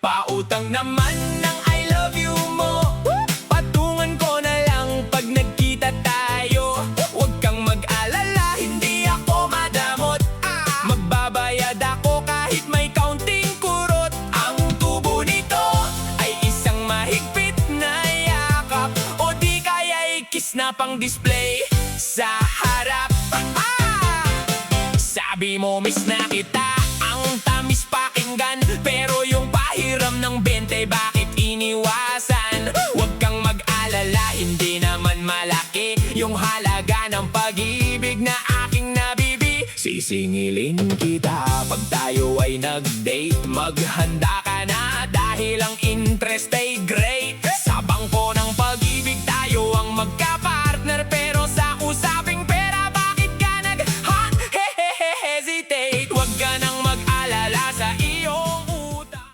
Pautang naman ng I love you mo, patungan ko na lang pag nagkita tayo. Huwag kang mag-alala, hindi ako madamot. Magbabayad ako kahit may kaunting kurot. Ang tubo nito ay isang mahigpit na yakap, o di kaya kiss na pang display sa harap. Sabi mo miss na kita, ang tamis pakinggan, pero yung pahiram ng 20 bakit iniwasan? Huwag kang mag-alala, hindi naman malaki yung halaga ng pag-ibig na aking nabibi. Sisingilin kita pag tayo ay nag-date, maghanda